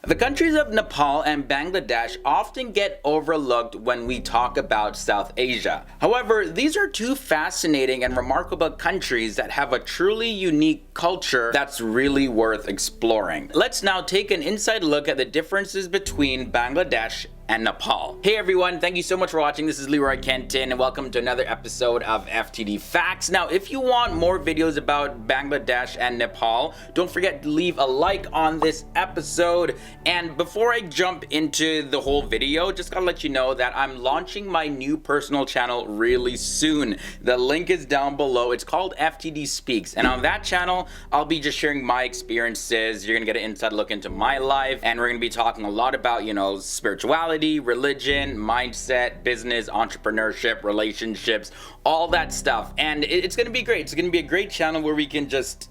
The countries of Nepal and Bangladesh often get overlooked when we talk about South Asia. However, these are two fascinating and remarkable countries that have a truly unique culture that's really worth exploring. Let's now take an inside look at the differences between Bangladesh and Nepal. Hey everyone, thank you so much for watching. This is Leroy Kenton and welcome to another episode of FTD Facts. Now, if you want more videos about Bangladesh and Nepal, don't forget to leave a like on this episode. And before I jump into the whole video, just gotta let you know that I'm launching my new personal channel really soon. The link is down below. It's called FTD Speaks, and on that channel, I'll be just sharing my experiences. You're gonna get an inside look into my life, and we're gonna be talking a lot about, spirituality, religion, mindset, business, entrepreneurship, relationships, all that stuff. And it's gonna be great. It's gonna be a great channel where we can just,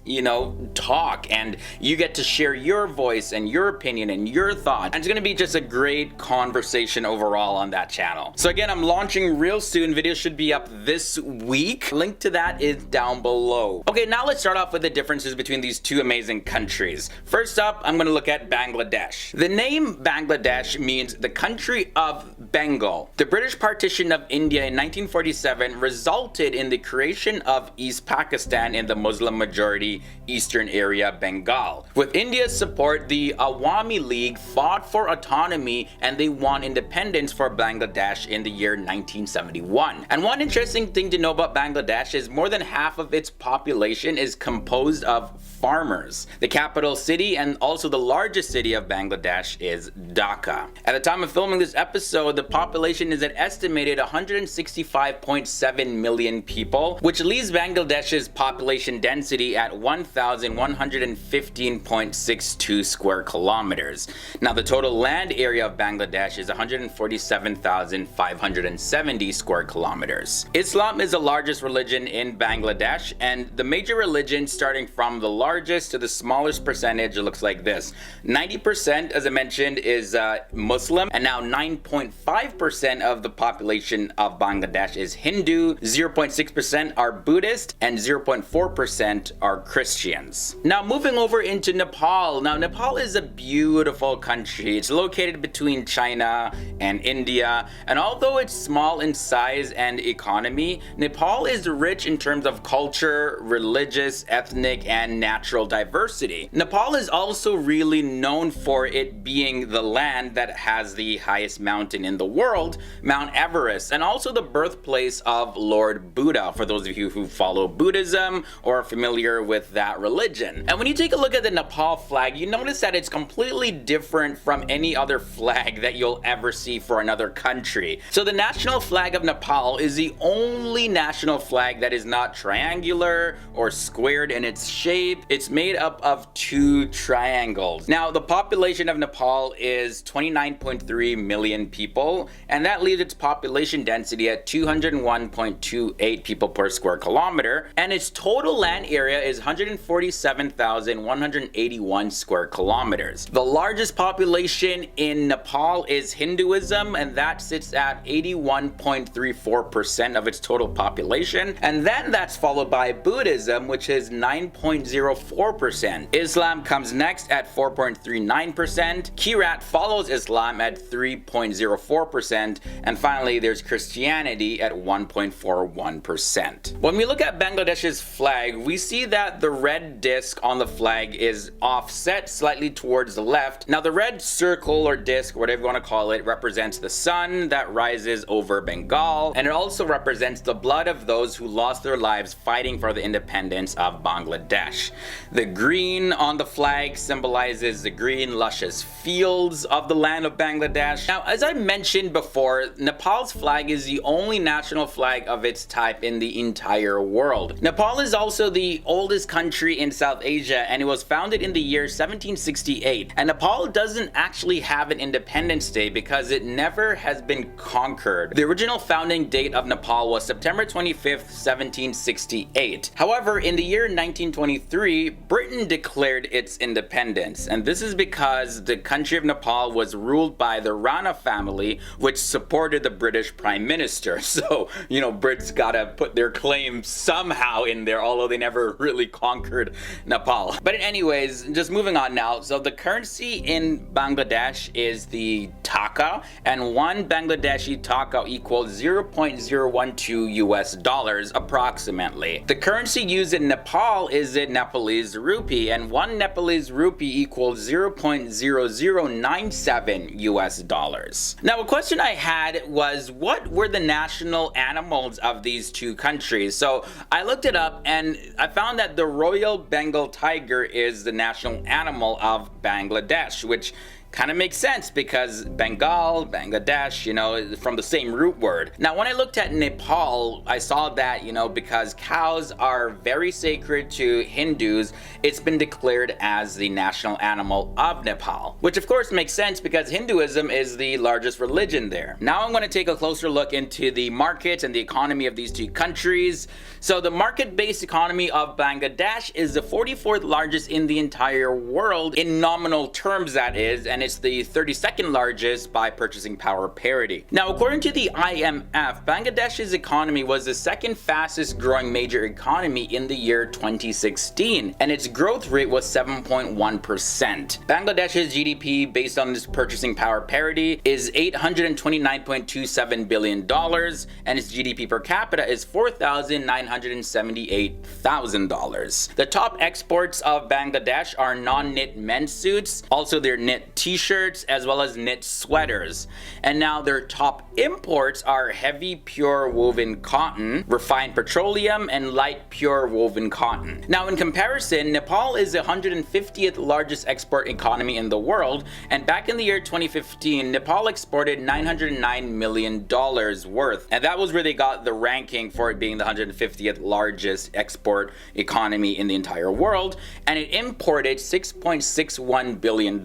talk, and you get to share your voice and your opinion and your thoughts. And it's gonna be just a great conversation overall on that channel. So again, I'm launching real soon. Videos should be up this week. Link to that is down below. Okay, now let's start off with the differences between these two amazing countries. First up, I'm gonna look at Bangladesh. The name Bangladesh means the country of Bengal. The British partition of India in 1947 resulted in the creation of East Pakistan in the Muslim majority eastern area Bengal. With India's support, the Awami League fought for autonomy and they won independence for Bangladesh in the year 1971. And one interesting thing to know about Bangladesh is more than half of its population is composed of farmers. The capital city and also the largest city of Bangladesh is Dhaka. At the time of filming this episode, the population is an estimated 165.7 million people, which leaves Bangladesh's population density at 1,115.62 square kilometers. Now, the total land area of Bangladesh is 147,570 square kilometers. Islam is the largest religion in Bangladesh, and the major religions, starting from the largest to the smallest percentage, it looks like this. 90%, as I mentioned, is Muslim, and now 9.5% of the population of Bangladesh is Hindu, 0.6% are Buddhist, and 0.4% are Christians. Now, moving over into Nepal. Now, Nepal is a beautiful country. It's located between China and India, and although it's small in size and economy, Nepal is rich in terms of culture, religious, ethnic, and natural diversity. Nepal is also really known for it being the land that has the highest mountain in the world, Mount Everest, and also the birthplace of Lord Buddha, for those of you who follow Buddhism or are familiar with that religion. And when you take a look at the Nepal flag, you notice that it's completely different from any other flag that you'll ever see for another country. So the national flag of Nepal is the only national flag that is not triangular or squared in its shape. It's made up of two triangles. Now, the population of Nepal is 29.3 million people, and that leaves its population density at 201.28 people per square kilometer, and its total land area is 147,181 square kilometers. The largest population in Nepal is Hinduism, and that sits at 81.34% of its total population, and then that's followed by Buddhism, which is 9.04%. Islam comes next at 4.39%. Kirat follows Islam at 3.04%, and finally there's Christianity at 1.41%. When we look at Bangladesh's flag, we see that the red disc on the flag is offset slightly towards the left. Now, the red circle or disc, whatever you want to call it, represents the sun that rises over Bengal, and it also represents the blood of those who lost their lives fighting for the independence of Bangladesh. The green on the flag symbolizes the green, luscious fields of the land of Bangladesh. Now, as I mentioned before, Nepal's flag is the only national flag of its type in the entire world. Nepal is also the oldest country in South Asia, and it was founded in the year 1768. And Nepal doesn't actually have an Independence Day because it never has been conquered. The original founding date of Nepal was September 25th, 1768. However, in the year 1923, Britain declared its independence, and this is because the country of Nepal was ruled by the Rana family, which supported the British Prime Minister. So, Brits gotta put their claim somehow in there, although they never really conquered Nepal. But anyways, just moving on now. So the currency in Bangladesh is the taka, and one Bangladeshi taka equals 0.012 US dollars approximately. The currency used in Nepal is the Nepalese rupee, and one Nepalese rupee equals 0.0097 US dollars. Now, a question I had was, what were the national animals of these two countries? So I looked it up and I found that the Royal Bengal tiger is the national animal of Bangladesh, which kind of makes sense because Bengal, Bangladesh, from the same root word. Now, when I looked at Nepal, I saw that, because cows are very sacred to Hindus, it's been declared as the national animal of Nepal, which of course makes sense because Hinduism is the largest religion there. Now I'm going to take a closer look into the markets and the economy of these two countries. So the market-based economy of Bangladesh is the 44th largest in the entire world in nominal terms, that is, and it's the 32nd largest by purchasing power parity. Now, according to the IMF, Bangladesh's economy was the second fastest growing major economy in the year 2016, and its growth rate was 7.1%. Bangladesh's GDP, based on this purchasing power parity, is $829.27 billion, and its GDP per capita is $4,978,000. The top exports of Bangladesh are non-knit men's suits, also their knit t-shirts, as well as knit sweaters. And now their top imports are heavy pure woven cotton, refined petroleum, and light pure woven cotton. Now, in comparison, Nepal is the 150th largest export economy in the world, and back in the year 2015, Nepal exported $909 million worth, and that was where they got the ranking for it being the 150th largest export economy in the entire world, and it imported $6.61 billion,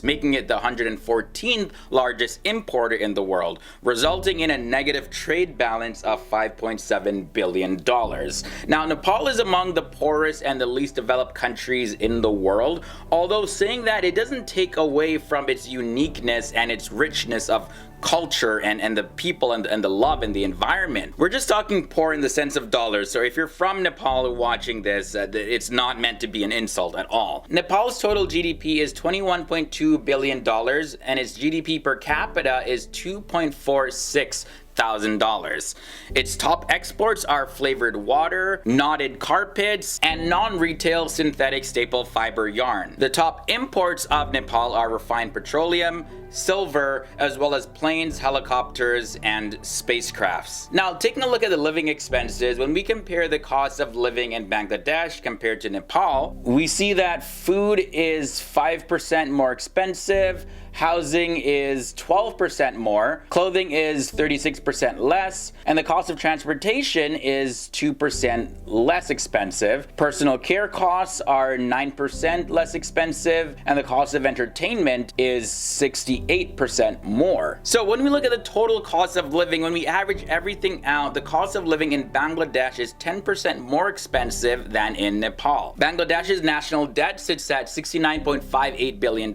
making it the 114th largest importer in the world, resulting in a negative trade balance of $5.7 billion. Now, Nepal is among the poorest and the least developed countries in the world, although saying that, it doesn't take away from its uniqueness and its richness of culture and the people and the love and the environment. We're just talking poor in the sense of dollars, so if you're from Nepal watching this, it's not meant to be an insult at all. Nepal's total GDP is $21.2 billion, and its GDP per capita is $2.46,000. Its top exports are flavored water, knotted carpets, and non-retail synthetic staple fiber yarn. The top imports of Nepal are refined petroleum, silver, as well as planes, helicopters, and spacecrafts. Now, taking a look at the living expenses, when we compare the cost of living in Bangladesh compared to Nepal, we see that food is 5% more expensive, housing is 12% more, clothing is 36% less, and the cost of transportation is 2% less expensive. Personal care costs are 9% less expensive, and the cost of entertainment is 68% more. So when we look at the total cost of living, when we average everything out, the cost of living in Bangladesh is 10% more expensive than in Nepal. Bangladesh's national debt sits at $69.58 billion,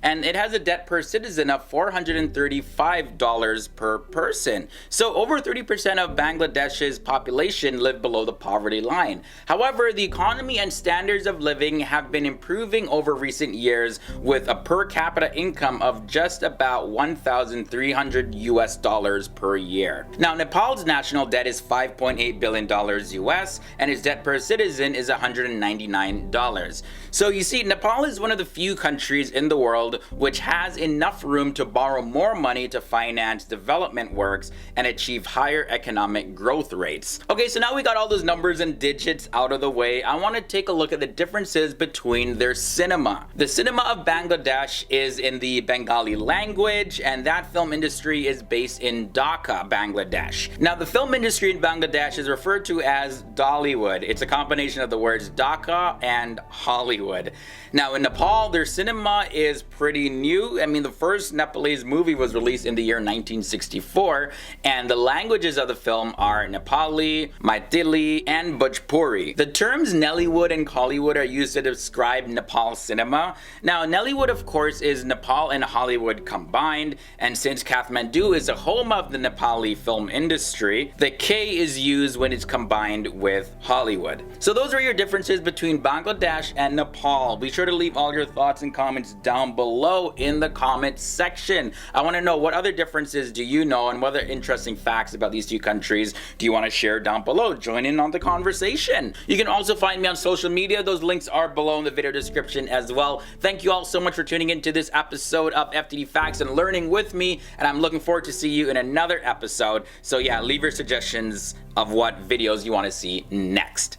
and it has a debt per citizen of $435 per person. So over 30% of Bangladesh's population live below the poverty line. However, the economy and standards of living have been improving over recent years, with a per capita income of just about $1,300 US dollars per year. Now, Nepal's national debt is $5.8 billion US, and its debt per citizen is $199. So you see, Nepal is one of the few countries in the world which has enough room to borrow more money to finance development works and achieve higher economic growth rates. Okay, so now we got all those numbers and digits out of the way, I want to take a look at the differences between their cinema. The cinema of Bangladesh is in the Bengali language, and that film industry is based in Dhaka, Bangladesh. Now, the film industry in Bangladesh is referred to as Dollywood. It's a combination of the words Dhaka and Hollywood. Now, in Nepal, their cinema is pretty new. you, I mean, the first Nepalese movie was released in the year 1964, and the languages of the film are Nepali, Maithili, and Bhojpuri. The terms Nollywood and Kollywood are used to describe Nepal cinema. Now, Nollywood, of course, is Nepal and Hollywood combined, and since Kathmandu is the home of the Nepali film industry, the K is used when it's combined with Hollywood. So those are your differences between Bangladesh and Nepal. Be sure to leave all your thoughts and comments down below in the comment section. I want to know, what other differences do you know, and what other interesting facts about these two countries do you want to share down below? Join in on the conversation. You can also find me on social media. Those links are below in the video description as well. Thank you all so much for tuning into this episode of FTD Facts and learning with me, and I'm looking forward to see you in another episode. So yeah, leave your suggestions of what videos you want to see next.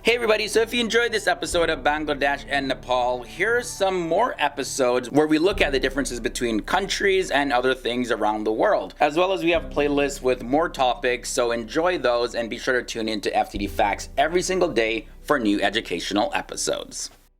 Hey everybody, so if you enjoyed this episode of Bangladesh and Nepal, here are some more episodes where we look at the differences between countries and other things around the world. As well as we have playlists with more topics, so enjoy those and be sure to tune in to FTD Facts every single day for new educational episodes.